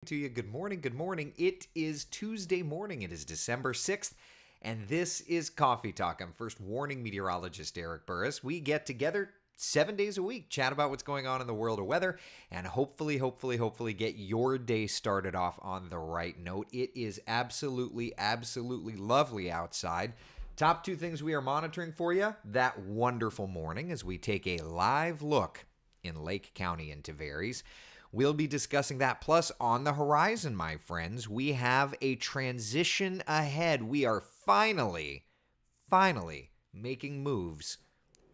To you. Good morning. Good morning. It is Tuesday morning. It is December 6th, and this is Coffee Talk. I'm first warning meteorologist Eric Burris. We get together 7 days a week, chat about what's going on in the world of weather, and hopefully get your day started off on the right note. It is absolutely lovely outside. Top two things we are monitoring for you that wonderful morning as we take a live look in Lake County in Tavares. We'll be discussing that. Plus, on the horizon, my friends, we have a transition ahead. We are finally making moves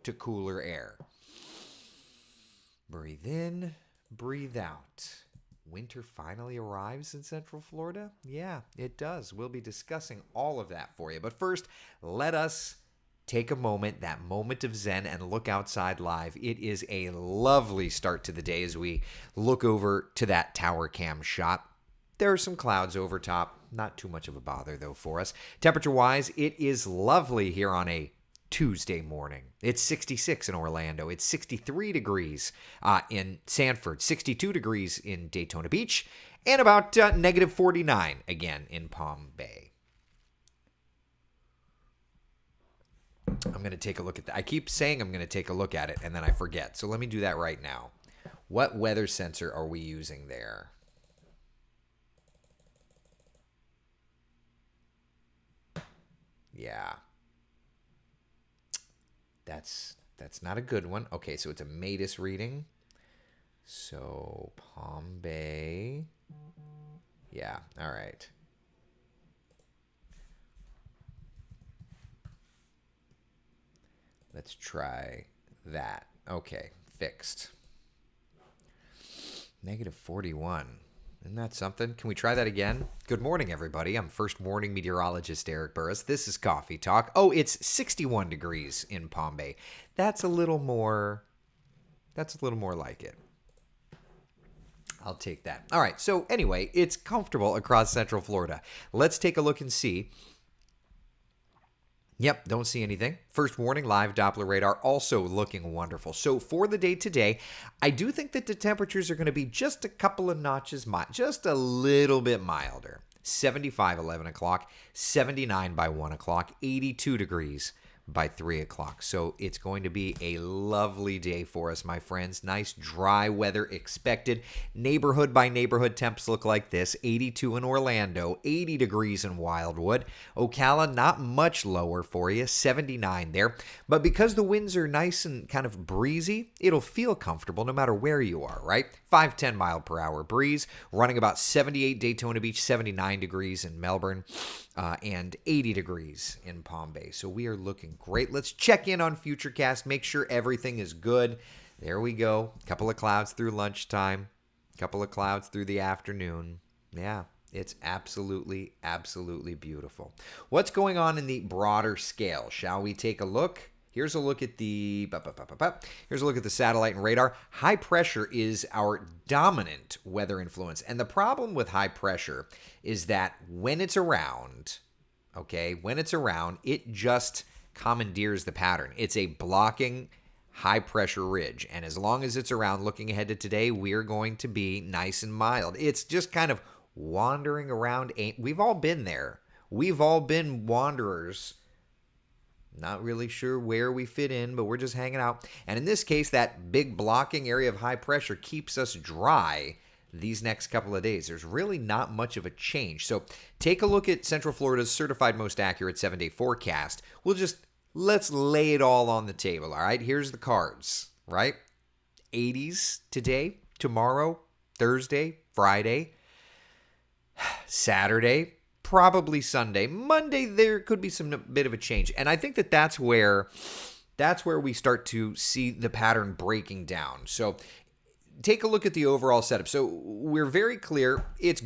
to cooler air. Breathe in, breathe out. Winter finally arrives in Central Florida? Yeah, it does. We'll be discussing all of that for you. But first, let us take a moment, that moment of zen, and look outside live. It is a lovely start to the day as we look over to that tower cam shot. There are some clouds over top. Not too much of a bother, though, for us. Temperature-wise, it is lovely here on a Tuesday morning. It's 66 in Orlando. It's 63 degrees in Sanford, 62 degrees in Daytona Beach, and about negative 49 again in Palm Bay. I'm going to take a look at that. I keep saying I'm going to take a look at it, and then I forget. So let me do that right now. What weather sensor are we using there? Yeah. That's not a good one. Okay, so it's a MADIS reading. So Palm Bay. Yeah, all right. Let's try that. Okay, fixed. Negative 41. Isn't that something? Can we try that again? Good morning, everybody. I'm first morning meteorologist Eric Burris. This is Coffee Talk. Oh, it's 61 degrees in Palm Bay. That's a little more like it. I'll take that. All right, so anyway, it's comfortable across Central Florida. Let's take a look and see. Yep, don't see anything. First warning, live Doppler radar also looking wonderful. So for the day today, I do think that the temperatures are going to be just a couple of notches, just a little bit milder. 75, 11 o'clock, 79 by 1 o'clock, 82 degrees by 3 o'clock. So it's going to be a lovely day for us, my friends. Nice dry weather expected. Neighborhood by neighborhood temps look like this. 82 in Orlando, 80 degrees in Wildwood. Ocala, not much lower for you, 79 there. But because the winds are nice and kind of breezy, it'll feel comfortable no matter where you are, right? 5-10 mile per hour breeze, running about 78 Daytona Beach, 79 degrees in Melbourne, and 80 degrees in Palm Bay. So we are looking great. Let's check in on Futurecast, make sure everything is good. There we go. A couple of clouds through lunchtime, a couple of clouds through the afternoon. Yeah, it's absolutely beautiful. What's going on in the broader scale? Shall we take a look? Here's a look at the satellite and radar. High pressure is our dominant weather influence. And the problem with high pressure is that when it's around, it just commandeers the pattern. It's a blocking high pressure ridge. And as long as it's around, looking ahead to today, we're going to be nice and mild. It's just kind of wandering around. We've all been there. We've all been wanderers. Not really sure where we fit in, but we're just hanging out. And in this case, that big blocking area of high pressure keeps us dry these next couple of days. There's really not much of a change. So take a look at Central Florida's certified most accurate 7-day forecast. Let's lay it all on the table, all right? Here's the cards, right? 80s today, tomorrow, Thursday, Friday, Saturday, probably Sunday. Monday, there could be some bit of a change. And I think that that's where we start to see the pattern breaking down. So take a look at the overall setup. So we're very clear. It's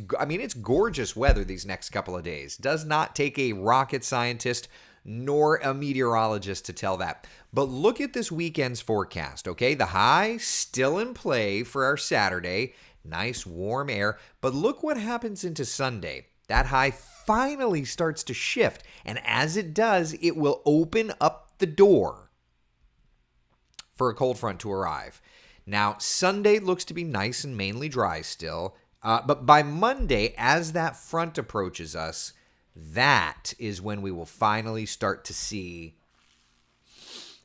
gorgeous weather these next couple of days. Does not take a rocket scientist nor a meteorologist to tell that. But look at this weekend's forecast, okay? The high still in play for our Saturday. Nice warm air. But look what happens into Sunday. That high finally starts to shift. And as it does, it will open up the door for a cold front to arrive. Now, Sunday looks to be nice and mainly dry still. But by Monday, as that front approaches us, that is when we will finally start to see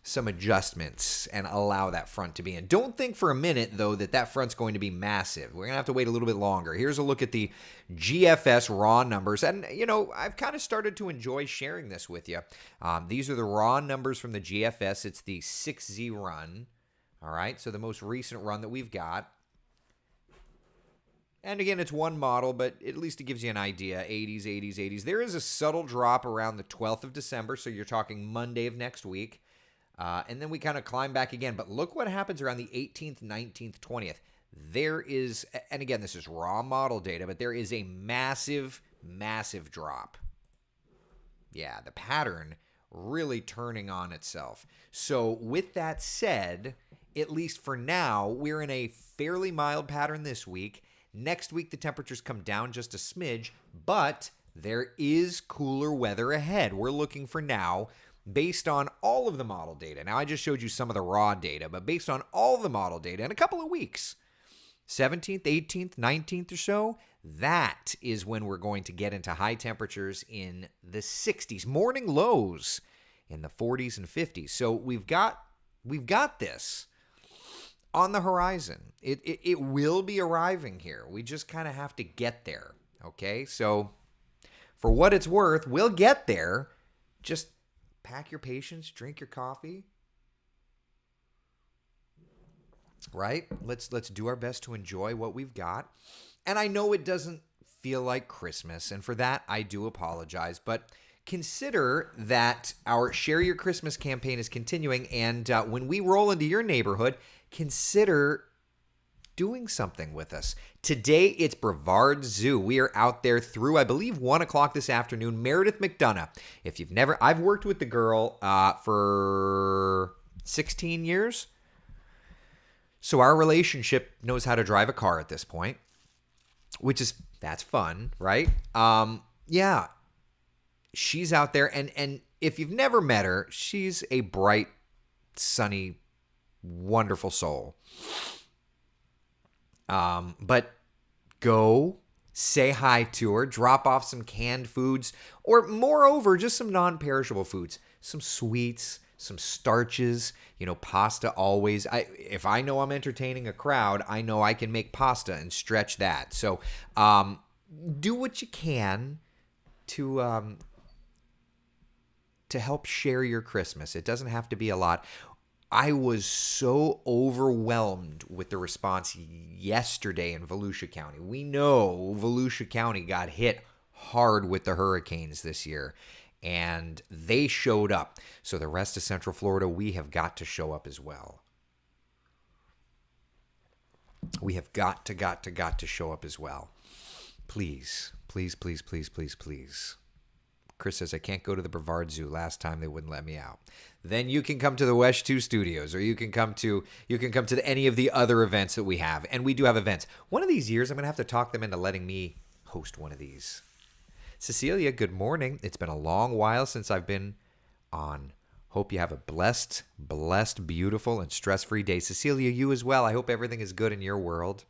some adjustments and allow that front to be in. Don't think for a minute, though, that front's going to be massive. We're going to have to wait a little bit longer. Here's a look at the GFS raw numbers. And, I've kind of started to enjoy sharing this with you. These are the raw numbers from the GFS. It's the 6Z run. All right, so the most recent run that we've got. And again, it's one model, but at least it gives you an idea. 80s, 80s, 80s. There is a subtle drop around the 12th of December, so you're talking Monday of next week. And then we kind of climb back again. But look what happens around the 18th, 19th, 20th. There is, and again, this is raw model data, but there is a massive, massive drop. Yeah, the pattern really turning on itself. So with that said, at least for now, we're in a fairly mild pattern this week. Next week, the temperatures come down just a smidge, but there is cooler weather ahead. We're looking for now, based on all of the model data. Now, I just showed you some of the raw data, but based on all of the model data in a couple of weeks, 17th, 18th, 19th or so, that is when we're going to get into high temperatures in the 60s, morning lows in the 40s and 50s. So we've got this on the horizon. It will be arriving here. We just kind of have to get there, okay? So for what it's worth, we'll get there. Just pack your patience, drink your coffee, right? Let's do our best to enjoy what we've got. And I know it doesn't feel like Christmas, and for that, I do apologize, but consider that our Share Your Christmas campaign is continuing, and when we roll into your neighborhood, consider doing something with us. Today, it's Brevard Zoo. We are out there through, I believe, 1 o'clock this afternoon. Meredith McDonough. If you've never, I've worked with the girl for 16 years. So our relationship knows how to drive a car at this point, that's fun, right? Yeah. She's out there, and if you've never met her, she's a bright, sunny, wonderful soul. But go say hi to her, drop off some canned foods, or moreover, just some non-perishable foods, some sweets, some starches, pasta always. If I know I'm entertaining a crowd, I know I can make pasta and stretch that. So, do what you can to help share your Christmas. It doesn't have to be a lot. I was so overwhelmed with the response yesterday in Volusia County. We know Volusia County got hit hard with the hurricanes this year, and they showed up. So the rest of Central Florida, we have got to show up as well. We have got to show up as well. Please, please, please, please, please, please. Chris says, I can't go to the Brevard Zoo. Last time they wouldn't let me out. Then you can come to the Wesh 2 Studios, or you can come to any of the other events that we have. And we do have events. One of these years, I'm going to have to talk them into letting me host one of these. Cecilia, good morning. It's been a long while since I've been on. Hope you have a blessed, beautiful, and stress-free day. Cecilia, you as well. I hope everything is good in your world.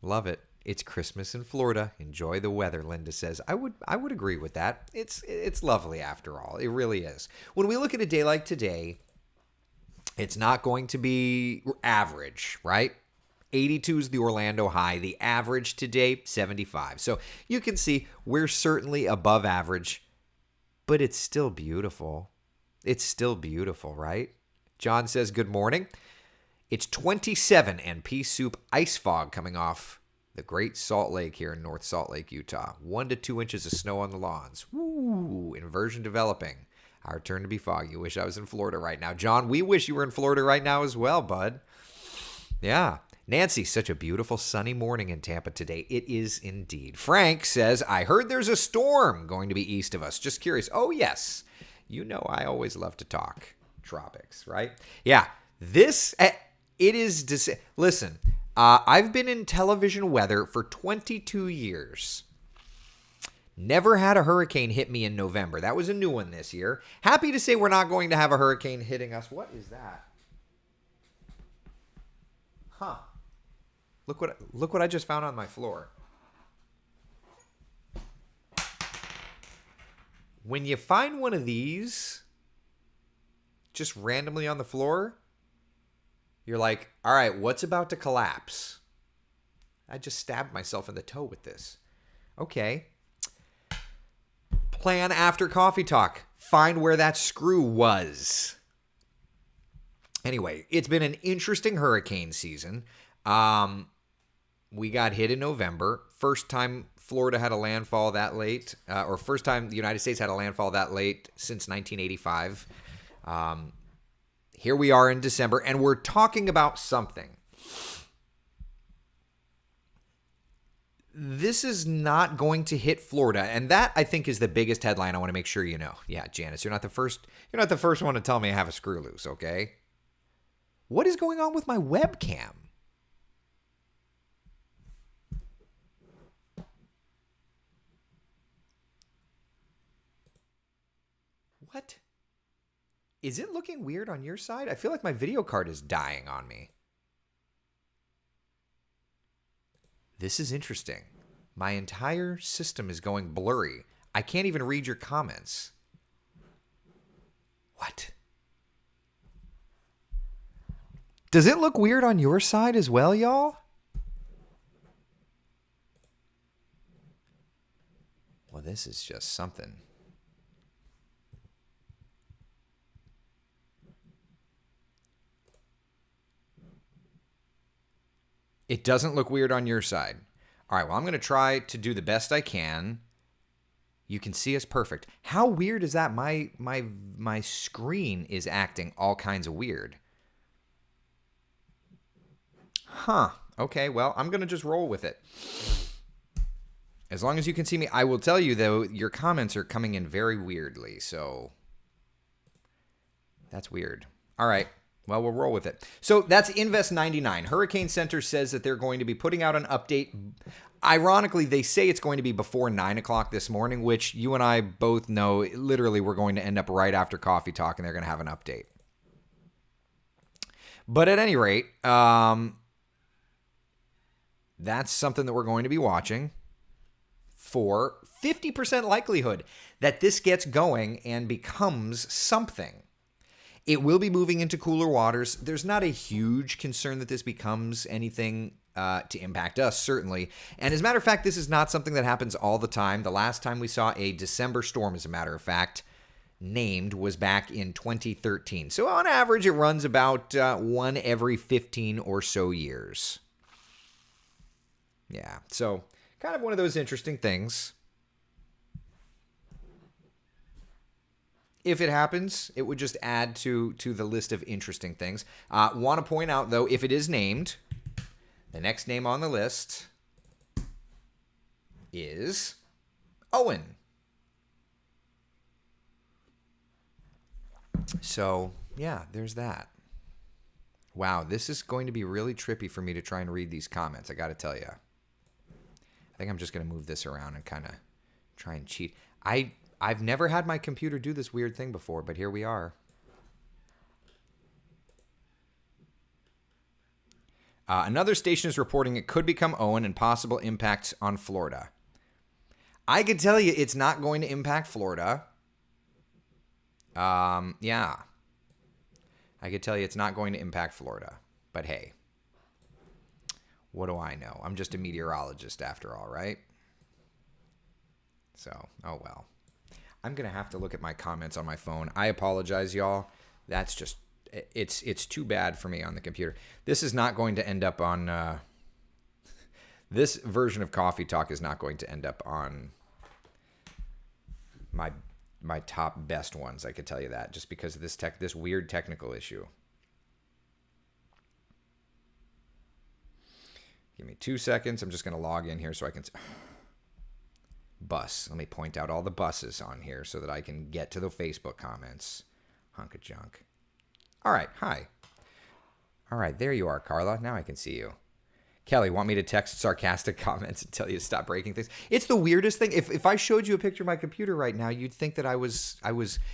Love it. It's Christmas in Florida. Enjoy the weather, Linda says. I would agree with that. It's lovely after all. It really is. When we look at a day like today, it's not going to be average, right? 82 is the Orlando high. The average today, 75. So you can see we're certainly above average, but it's still beautiful. It's still beautiful, right? John says, good morning. It's 27 and pea soup ice fog coming off the Great Salt Lake here in North Salt Lake, Utah. 1 to 2 inches of snow on the lawns. Woo! Inversion developing. Our turn to be foggy. Wish I was in Florida right now. John, we wish you were in Florida right now as well, bud. Yeah. Nancy, such a beautiful sunny morning in Tampa today. It is indeed. Frank says, I heard there's a storm going to be east of us. Just curious. Oh, yes. You know I always love to talk tropics, right? Yeah. It is... Listen, I've been in television weather for 22 years. Never had a hurricane hit me in November. That was a new one this year. Happy to say we're not going to have a hurricane hitting us. What is that? Huh. Look what I just found on my floor. When you find one of these just randomly on the floor, you're like, all right, what's about to collapse? I just stabbed myself in the toe with this. Okay. Plan after coffee talk. Find where that screw was. Anyway, it's been an interesting hurricane season. We got hit in November. First time Florida had a landfall that late, or first time the United States had a landfall that late since 1985. Here we are in December, and we're talking about something. This is not going to hit Florida, and that I think is the biggest headline I want to make sure you know. Yeah, Janice, you're not the first one to tell me I have a screw loose, okay? What is going on with my webcam? What? Is it looking weird on your side? I feel like my video card is dying on me. This is interesting. My entire system is going blurry. I can't even read your comments. What? Does it look weird on your side as well, y'all? Well, this is just something. It doesn't look weird on your side. All right, well, I'm going to try to do the best I can. You can see us perfect. How weird is that? My screen is acting all kinds of weird. Huh. Okay, well, I'm going to just roll with it. As long as you can see me. I will tell you, though, your comments are coming in very weirdly, so that's weird. All right. Well, we'll roll with it. So that's Invest 99. Hurricane Center says that they're going to be putting out an update. Ironically, they say it's going to be before 9 o'clock this morning, which you and I both know literally we're going to end up right after coffee talk and they're going to have an update. But at any rate, that's something that we're going to be watching for 50% likelihood that this gets going and becomes something. It will be moving into cooler waters. There's not a huge concern that this becomes anything to impact us, certainly. And as a matter of fact, this is not something that happens all the time. The last time we saw a December storm, as a matter of fact, named was back in 2013. So on average, it runs about one every 15 or so years. Yeah, so kind of one of those interesting things. If it happens, it would just add to the list of interesting things. Want to point out, though, if it is named, the next name on the list is Owen. So, yeah, there's that. Wow, this is going to be really trippy for me to try and read these comments, I got to tell you. I think I'm just going to move this around and kind of try and cheat. I've never had my computer do this weird thing before, but here we are. Another station is reporting it could become Owen and possible impacts on Florida. I could tell you it's not going to impact Florida. Yeah. I could tell you it's not going to impact Florida. But hey, what do I know? I'm just a meteorologist after all, right? So, oh well. I'm going to have to look at my comments on my phone. I apologize, y'all. That's just, it's too bad for me on the computer. This is not going to end up on, this version of Coffee Talk is not going to end up on my top best ones. I could tell you that just because of this weird technical issue. Give me 2 seconds. I'm just going to log in here so I can... Bus. Let me point out all the buses on here so that I can get to the Facebook comments. Hunk of junk. All right. Hi. All right. There you are, Carla. Now I can see you. Kelly, want me to text sarcastic comments and tell you to stop breaking things? It's the weirdest thing. If I showed you a picture of my computer right now, you'd think that I was,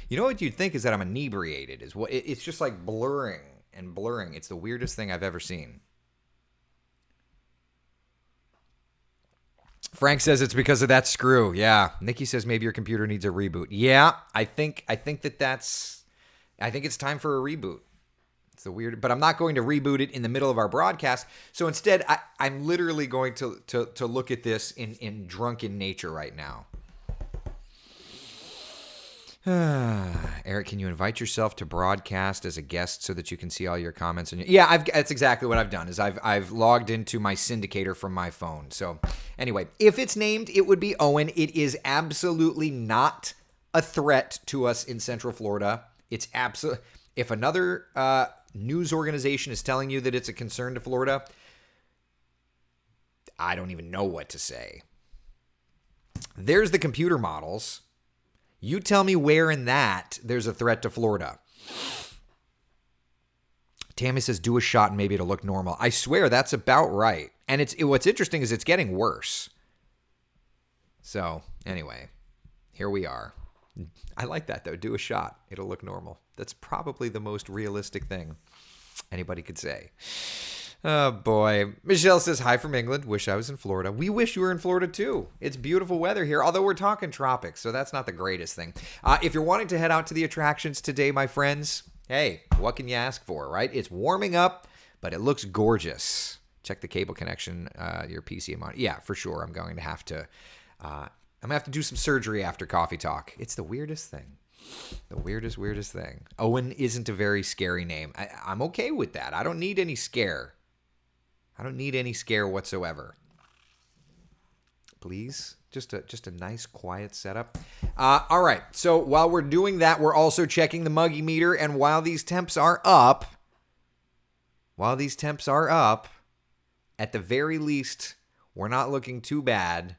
you know what you'd think is that I'm inebriated. It's just like blurring and blurring. It's the weirdest thing I've ever seen. Frank says it's because of that screw. Yeah. Nikki says maybe your computer needs a reboot. Yeah, I think it's time for a reboot. It's the weird, but I'm not going to reboot it in the middle of our broadcast. So instead, I'm literally going to look at this in drunken nature right now. Eric, can you invite yourself to broadcast as a guest so that you can see all your comments? Yeah, that's exactly what I've done. Is I've logged into my syndicator from my phone. So anyway, if it's named, it would be Owen. It is absolutely not a threat to us in Central Florida. It's absolutely. If another news organization is telling you that it's a concern to Florida, I don't even know what to say. There's the computer models. You tell me where in that there's a threat to Florida. Tammy says, do a shot and maybe it'll look normal. I swear that's about right. And what's interesting is it's getting worse. So anyway, here we are. I like that though. Do a shot. It'll look normal. That's probably the most realistic thing anybody could say. Oh, boy. Michelle says, hi from England. Wish I was in Florida. We wish you were in Florida, too. It's beautiful weather here, although we're talking tropics, so that's not the greatest thing. If you're wanting to head out to the attractions today, my friends, hey, what can you ask for, right? It's warming up, but it looks gorgeous. Check the cable connection, your PC amount. Yeah, for sure. I'm going to have to do some surgery after coffee talk. It's the weirdest thing. The weirdest thing. Owen isn't a very scary name. I'm okay with that. I don't need any scare. I don't need any scare whatsoever. Please, just a nice quiet setup. All right. So while we're doing that, we're also checking the Muggy meter, and while these temps are up, at the very least, we're not looking too bad.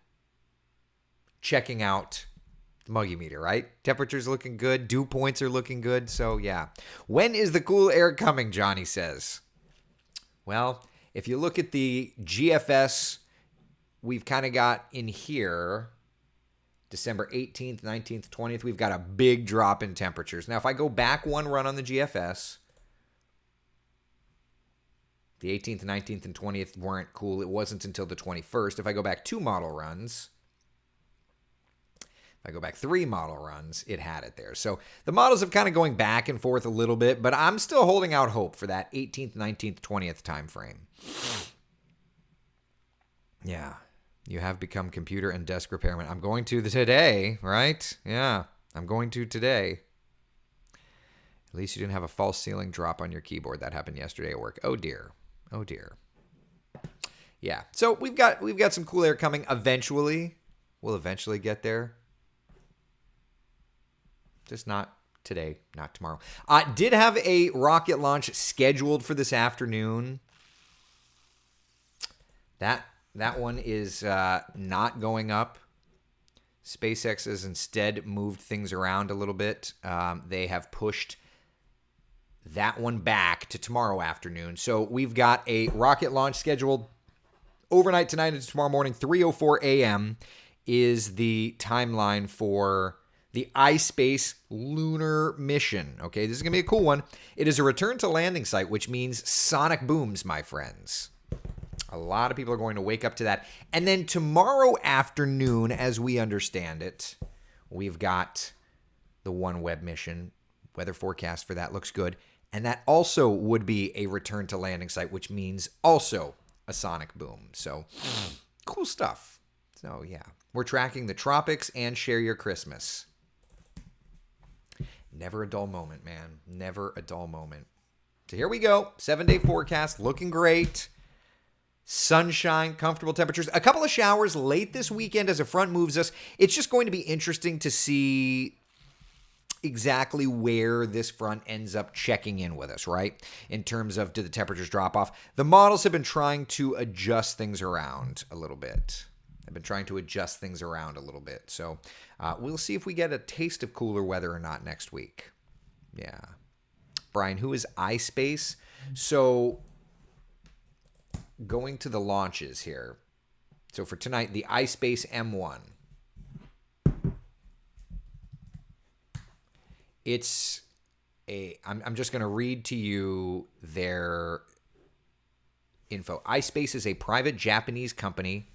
Checking out the Muggy meter, right? Temperature's looking good. Dew points are looking good. So yeah. When is the cool air coming? Johnny says. Well, if you look at the GFS, we've kind of got in here, December 18th, 19th, 20th, we've got a big drop in temperatures. Now, if I go back one run on the GFS, the 18th, 19th, and 20th weren't cool. It wasn't until the 21st. If I go back 2 model runs, if I go back 3 model runs, it had it there. So the models have kind of going back and forth a little bit, but I'm still holding out hope for that 18th, 19th, 20th time frame. Yeah, you have become computer and desk repairman. I'm going to today, right? Yeah, I'm going to today. At least you didn't have a false ceiling drop on your keyboard. That happened yesterday at work. Oh dear. Oh dear. Yeah. So we've got some cool air coming eventually. We'll eventually get there. Just not today, not tomorrow. Did have a rocket launch scheduled for this afternoon. That one is not going up. SpaceX has instead moved things around a little bit. They have pushed that one back to tomorrow afternoon. So we've got a rocket launch scheduled overnight tonight into tomorrow morning. 3:04 a.m. is the timeline for the iSpace lunar mission. Okay, this is going to be a cool one. It is a return to landing site, which means sonic booms, my friends. A lot of people are going to wake up to that. And then tomorrow afternoon, as we understand it, we've got the OneWeb mission. Weather forecast for that looks good. And that also would be a return to landing site, which means also a sonic boom. So cool stuff. So yeah, we're tracking the tropics and share your Christmas. Never a dull moment, man. Never a dull moment. So here we go. 7-day forecast looking great. Sunshine, comfortable temperatures. A couple of showers late this weekend as a front moves us. It's just going to be interesting to see exactly where this front ends up checking in with us, right? In terms of, do the temperatures drop off? The models have been trying to adjust things around a little bit. So we'll see if we get a taste of cooler weather or not next week. Yeah. Brian, who is iSpace? So going to the launches here. So for tonight, the iSpace M1. It's I'm just going to read to you their info. iSpace is a private Japanese company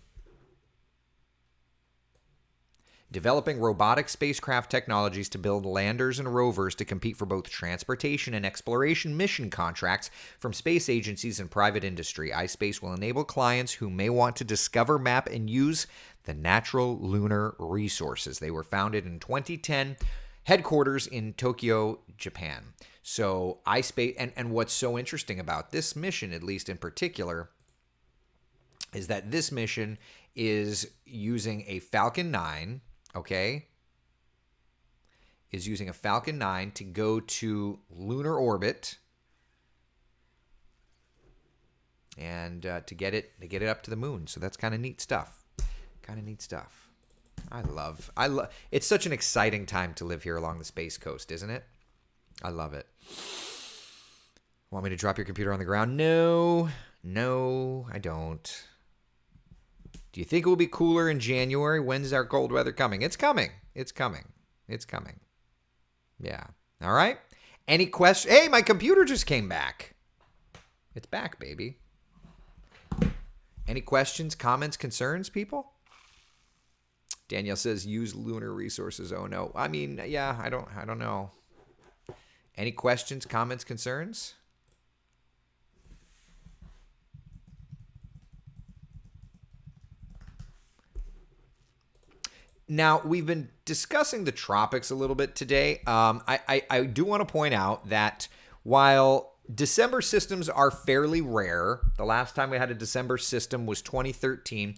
developing robotic spacecraft technologies to build landers and rovers to compete for both transportation and exploration mission contracts from space agencies and private industry. iSpace will enable clients who may want to discover, map, and use the natural lunar resources. They were founded in 2010, headquarters in Tokyo, Japan. So iSpace, and what's so interesting about this mission, at least in particular, is that this mission is using a Falcon 9, okay? Is using a Falcon 9 to go to lunar orbit and to get it up to the moon. So that's kind of neat stuff. I love it's such an exciting time to live here along the Space Coast, isn't it? I love it. Want me to drop your computer on the ground? No, I don't. Do you think it will be cooler in January? When's our cold weather coming? It's coming. Yeah. All right. Any questions? Hey, my computer just came back. It's back, baby. Any questions, comments, concerns, people? Danielle says use lunar resources. Oh no. I mean, yeah, I don't know. Any questions, comments, concerns? Now, we've been discussing the tropics a little bit today. I do want to point out that while December systems are fairly rare, the last time we had a December system was 2013.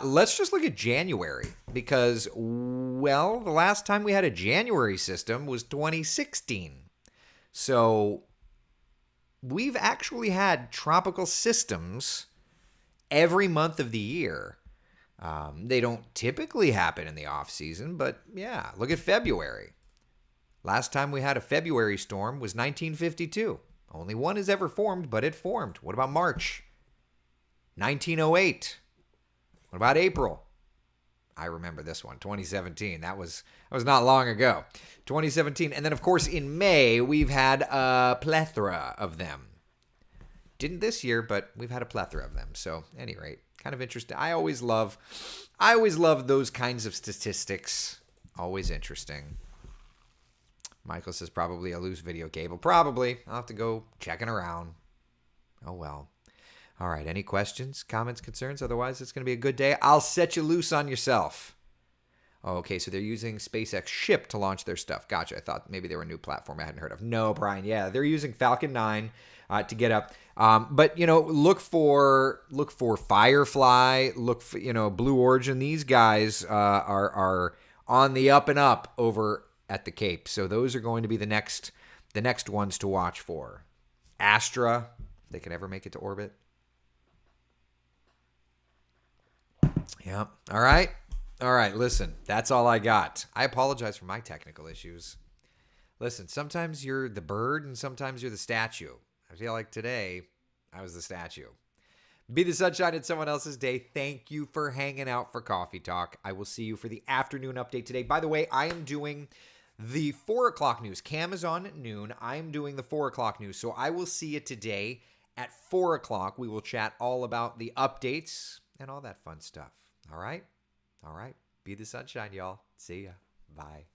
Let's just look at January because, well, the last time we had a January system was 2016. So we've actually had tropical systems every month of the year. They don't typically happen in the off season, but yeah, look at February. Last time we had a February storm was 1952. Only one has ever formed, but it formed. What about March? 1908. What about April? I remember this one, 2017. That was not long ago. 2017. And then, of course, in May, we've had a plethora of them. Didn't this year, but we've had a plethora of them. So, at any rate, kind of interesting. I always love those kinds of statistics. Always interesting. Michael says probably a loose video cable. Probably. I'll have to go checking around. Oh, well. All right. Any questions, comments, concerns? Otherwise, it's going to be a good day. I'll set you loose on yourself. Oh, okay. So they're using SpaceX ship to launch their stuff. Gotcha. I thought maybe they were a new platform I hadn't heard of. No, Brian. Yeah, they're using Falcon 9 to get up. But, look for Firefly. Look for, Blue Origin. These guys are on the up and up over at the Cape. So those are going to be the next ones to watch for. Astra, if they can ever make it to orbit. Yep. All right. Listen, that's all I got. I apologize for my technical issues. Listen, sometimes you're the bird and sometimes you're the statue. I feel like today I was the statue. Be the sunshine in someone else's day. Thank you for hanging out for Coffee Talk. I will see you for the afternoon update today. By the way, I am doing the 4 o'clock news. Cam is on at noon. I'm doing the 4 o'clock news. So I will see you today at 4 o'clock. We will chat all about the updates and all that fun stuff. All right? Be the sunshine, y'all. See ya. Bye.